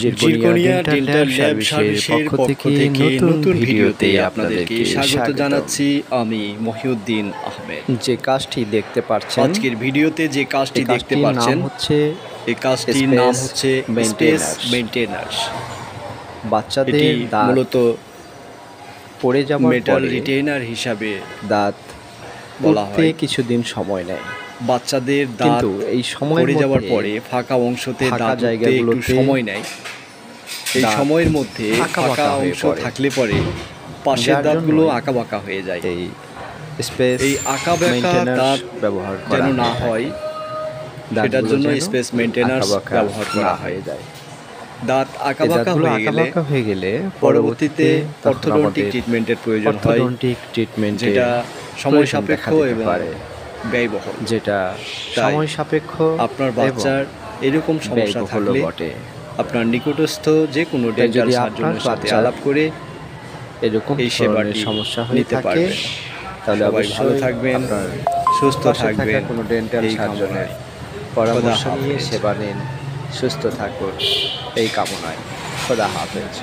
Zirconia dental lab সার্ভিসের পক্ষ থেকে নতুন ভিডিওতে আপনাদেরকে স্বাগত জানাচ্ছি আমি মহিউদ্দিন আহমেদ। যে কাজটি দেখতে পাচ্ছেন আজকের ভিডিওতে যে কাজটি দেখতে পাচ্ছেন এই কাজটির নাম হচ্ছে স্পেস মেইনটেনেন্স। বাচ্চাদের দাঁত মূলত পড়ে যাওয়ার মেটাল পরে রিটেইনার হিসাবে দাঁত বলা হয়। কিছুদিন সময় নেয়, বাচ্চাদের দাঁত কিন্তু এই সময় পড়ে যাওয়ার পরে ফাঁকা অংশতে দাঁত জায়গাগুলো সময় নেয়। এই সময়ের মধ্যে ফাঁকা অংশ থাকলে পরে পাশের দাঁতগুলো আঁকাবাঁকা হয়ে যায়। এই আঁকাবাঁকা দাঁত ব্যবহার যেন না হয় সেটার জন্য স্পেস মেইনটেনেন্স ব্যবহার করা হয়। দাঁত আঁকাবাঁকা হয়ে গেলে পরবর্তীতে অর্থোডন্টিক ট্রিটমেন্টের প্রয়োজন হয়, যেটা সময় সাপেক্ষ এবং ব্যয়বহুল। আপনার বাচ্চার এরকম সমস্যা থাকলে আপনার নিকটস্থ যে কোনো ডেন্টাল সার্জনের সাথে আলাপ করে এই সেবাটি সমস্যা নিতে পারবেন। তাহলে সবাই ভালো থাকবেন, সুস্থ থাকবেন। কোনো ডেন্টাল সার্জনের পরামর্শ নিয়ে সেবা নিন, সুস্থ থাকুন এই কামনায়। খোদা হাফেজ।